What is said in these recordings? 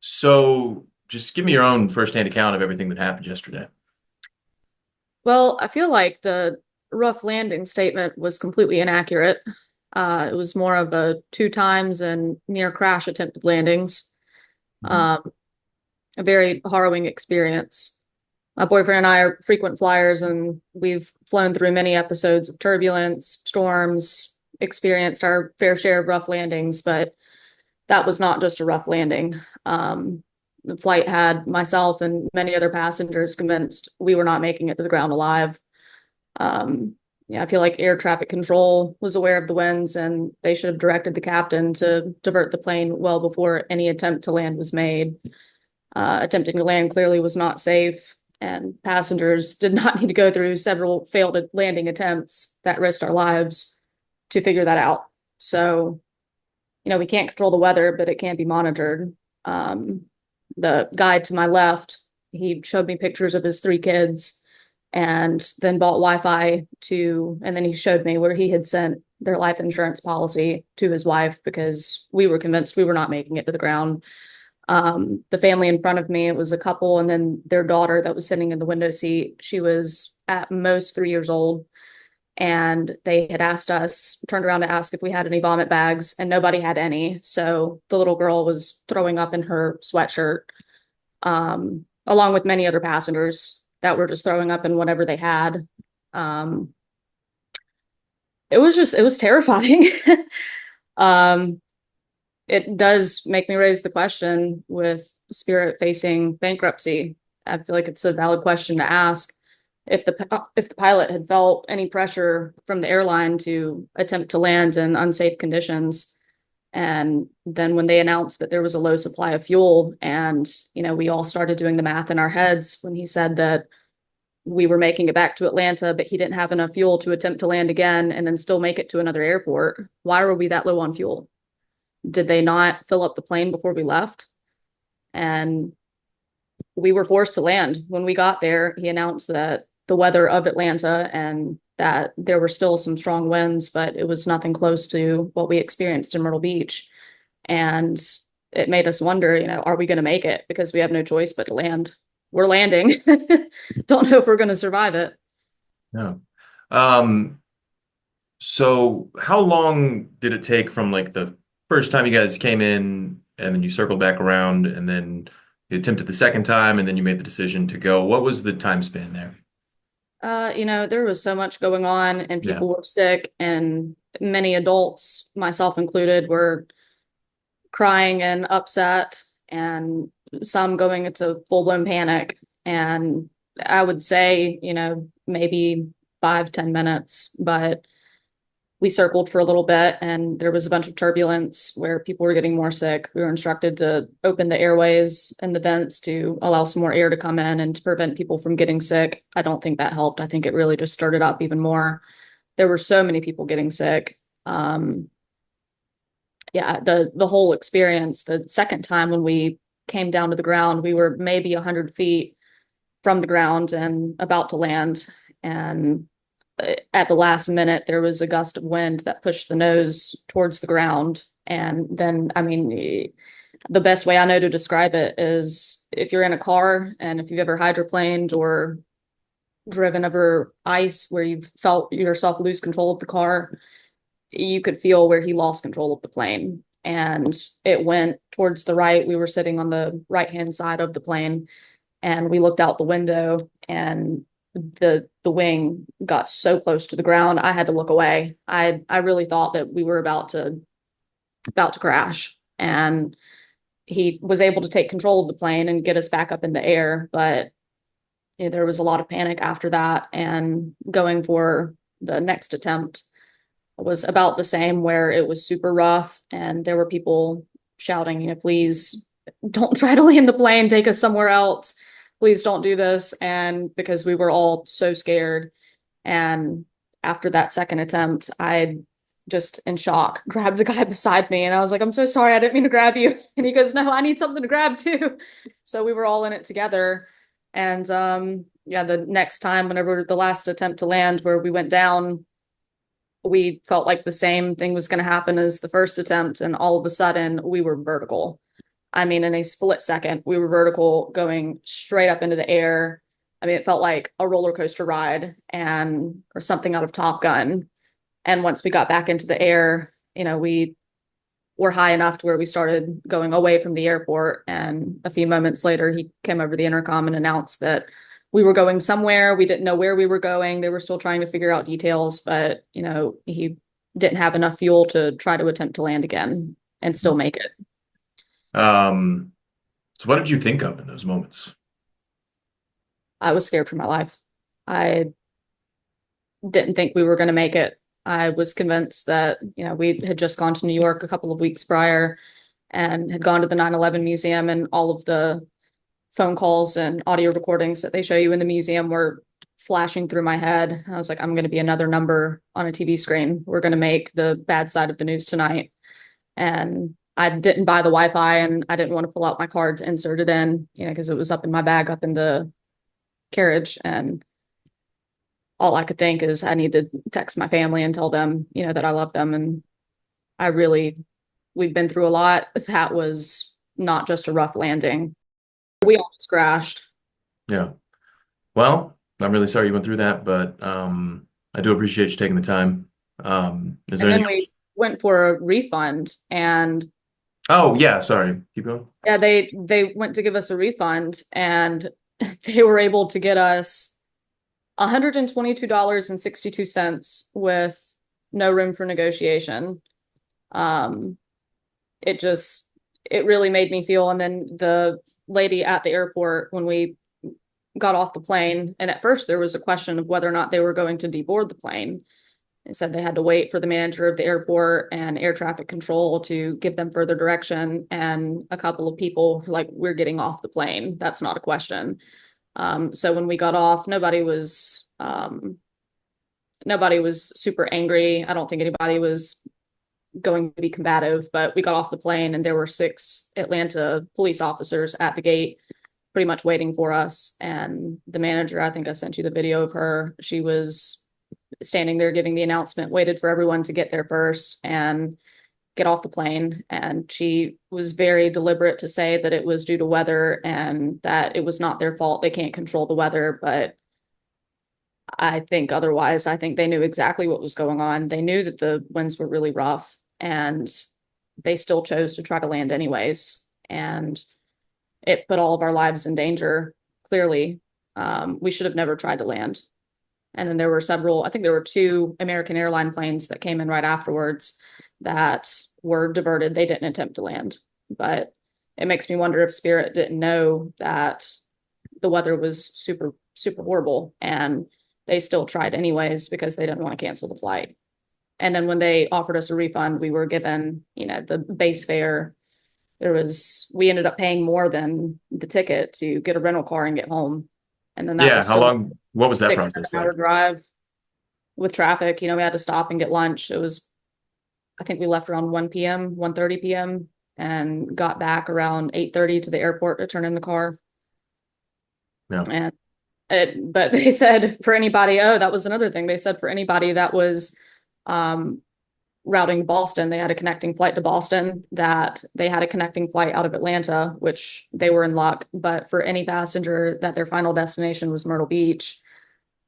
So just give me your own firsthand account of everything that happened yesterday. Well, I feel like the rough landing statement was completely inaccurate. It was more of a two times and near crash attempted landings. Mhm. Um, a very harrowing experience. My boyfriend and I are frequent flyers, and we've flown through many episodes of turbulence, storms, experienced our fair share of rough landings, but that was not just a rough landing. The flight had myself and many other passengers convinced we were not making it to the ground alive. Um, yeah, I feel like air traffic control was aware of the winds and they should have directed the captain to divert the plane well before any attempt to land was made. Attempting to land clearly was not safe, and passengers did not need to go through several failed landing attempts that risked our lives to figure that out. So, we can't control the weather, but it can be monitored. Um, the guy to my left, he showed me pictures of his three kids and then bought Wi-Fi and then he showed me where he had sent their life insurance policy to his wife because we were convinced we were not making it to the ground. The family in front of me, it was a couple, and then their daughter that was sitting in the window seat. She was at most 3 years old, and they had turned around to ask if we had any vomit bags, and nobody had any. So the little girl was throwing up in her sweatshirt, along with many other passengers that were just throwing up in whatever they had. Um, it was terrifying. um, it does make me raise the question with Spirit facing bankruptcy. I feel like it's a valid question to ask if the pilot had felt any pressure from the airline to attempt to land in unsafe conditions. And then when they announced that there was a low supply of fuel, and we all started doing the math in our heads when he said that we were making it back to Atlanta, but he didn't have enough fuel to attempt to land again and then still make it to another airport. Why were we that low on fuel? Did they not fill up the plane before we left? And we were forced to land. When we got there, he announced that the weather of Atlanta and that there were still some strong winds, but it was nothing close to what we experienced in Myrtle Beach. And it made us wonder, are we going to make it? Because we have no choice but to land. We're landing. Don't know if we're going to survive it. Yeah. Um, so how long did it take from like the first time you guys came in and then you circled back around and then you attempted the second time and then you made the decision to go? What was the time span there? There was so much going on and Yeah. people were sick and many adults, myself included, were crying and upset and some going into full-blown panic. And I would say, maybe 5, 10 minutes, but we circled for a little bit and there was a bunch of turbulence where people were getting more sick. We were instructed to open the airways and the vents to allow some more air to come in and to prevent people from getting sick. I don't think that helped. I think it really just stirred it up even more. There were so many people getting sick. Yeah, the whole experience, the second time when we came down to the ground, we were maybe 100 feet from the ground and about to land. And at the last minute, there was a gust of wind that pushed the nose towards the ground. And then, I mean, the best way I know to describe it is if you're in a car and if you've ever hydroplaned or driven over ice where you've felt yourself lose control of the car, you could feel where he lost control of the plane. And it went towards the right. We were sitting on the right hand side of the plane and we looked out the window and the wing got so close to the ground I had to look away. I really thought that we were about to crash. And he was able to take control of the plane and get us back up in the air, but there was a lot of panic after that, and going for the next attempt was about the same, where it was super rough and there were people shouting, please don't try to land the plane, take us somewhere else. Please don't do this. And because we were all so scared. And after that second attempt, I just in shock grabbed the guy beside me and I was like, I'm so sorry, I didn't mean to grab you. And he goes, no, I need something to grab too. So we were all in it together. And yeah, the next time, whenever the last attempt to land where we went down, we felt like the same thing was going to happen as the first attempt, and all of a sudden we were vertical. I mean, in a split second, we were vertical going straight up into the air. I mean, it felt like a roller coaster ride and or something out of Top Gun. And once we got back into the air, we were high enough to where we started going away from the airport. And a few moments later, he came over the intercom and announced that we were going somewhere. We didn't know where we were going. They were still trying to figure out details, but he didn't have enough fuel to try to attempt to land again and still make it. Um, so what did you think of in those moments? I was scared for my life. I didn't think we were going to make it. I was convinced that, we had just gone to New York a couple of weeks prior and had gone to the 9/11 museum, and all of the phone calls and audio recordings that they show you in the museum were flashing through my head. I was like, I'm going to be another number on a TV screen. We're going to make the bad side of the news tonight. And I didn't buy the Wi-Fi, and I didn't want to pull out my card to insert it in, because it was up in my bag, up in the carriage. And all I could think is I need to text my family and tell them, that I love them. And I really, we've been through a lot. That was not just a rough landing. We almost crashed. Yeah. Well, I'm really sorry you went through that, but I do appreciate you taking the time. Is there And then anything we else? went for a refund, and Oh, yeah, sorry. Keep going. yeah, they went to give us a refund, and they were able to get us $122.62 with no room for negotiation. Um, it just it really made me feel. And then the lady at the airport, when we got off the plane, and at first there was a question of whether or not they were going to deboard the plane. They said they had to wait for the manager of the airport and air traffic control to give them further direction. And a couple of people were like, we're getting off the plane. That's not a question. So when we got off, nobody was super angry. I don't think anybody was going to be combative, but we got off the plane and there were 6 Atlanta police officers at the gate pretty much waiting for us. And the manager, I think I sent you the video of her, she was standing there giving the announcement, waited for everyone to get there first and get off the plane. And she was very deliberate to say that it was due to weather and that it was not their fault. They can't control the weather, but I think otherwise. I think they knew exactly what was going on. They knew that the winds were really rough, and they still chose to try to land anyways. And it put all of our lives in danger, clearly. We should have never tried to land. And then there were several, I think there were 2 American airline planes that came in right afterwards that were diverted. They didn't attempt to land. But it makes me wonder if Spirit didn't know that the weather was super, super horrible, and they still tried anyways because they didn't want to cancel the flight. And then when they offered us a refund, we were given, the base fare. We ended up paying more than the ticket to get a rental car and get home. And then that Yeah, was how still long, what was that six, seven process hour like? drive with traffic. We had to stop and get lunch. I think we left around 1 p.m., 1:30 p.m. and got back around 8:30 to the airport to turn in the car. Yeah. And but they said for anybody, oh, that was another thing. They said for anybody that was um, routing to Boston, they had a connecting flight to Boston, that they had a connecting flight out of Atlanta, which they were in luck. But for any passenger that their final destination was Myrtle Beach,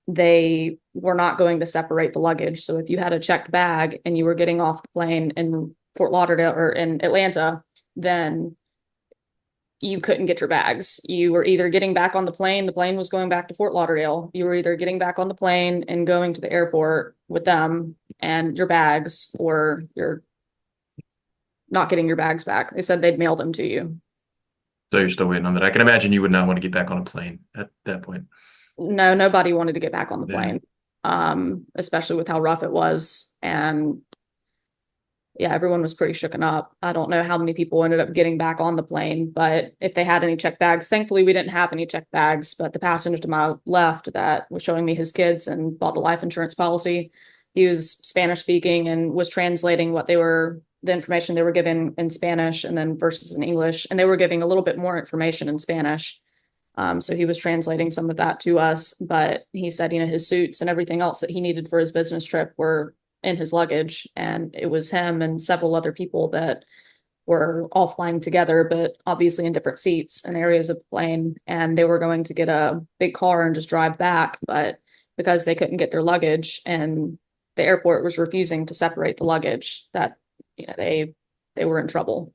they were not going to separate the luggage. So if you had a checked bag and you were getting off the plane in Fort Lauderdale or in Atlanta, then you couldn't get your bags. You were either getting back on the plane was going back to Fort Lauderdale. You were either getting back on the plane and going to the airport with them and your bags, or you're not getting your bags back. They said they'd mail them to you. So you're still waiting on that. I can imagine you would not want to get back on a plane at that point. No, nobody wanted to get back on the Yeah. plane, especially with how rough it was. And yeah, everyone was pretty shooken up. I don't know how many people ended up getting back on the plane, but if they had any checked bags, thankfully we didn't have any checked bags. But the passenger to my left that was showing me his kids and bought the life insurance policy, he was Spanish speaking and was translating the information they were given in Spanish and then versus in English. And they were giving a little bit more information in Spanish. So he was translating some of that to us, but he said, his suits and everything else that he needed for his business trip were in his luggage. And it was him and several other people that were all flying together, but obviously in different seats and areas of the plane. And they were going to get a big car and just drive back. But because they couldn't get their luggage and the airport was refusing to separate the luggage, that, they were in trouble.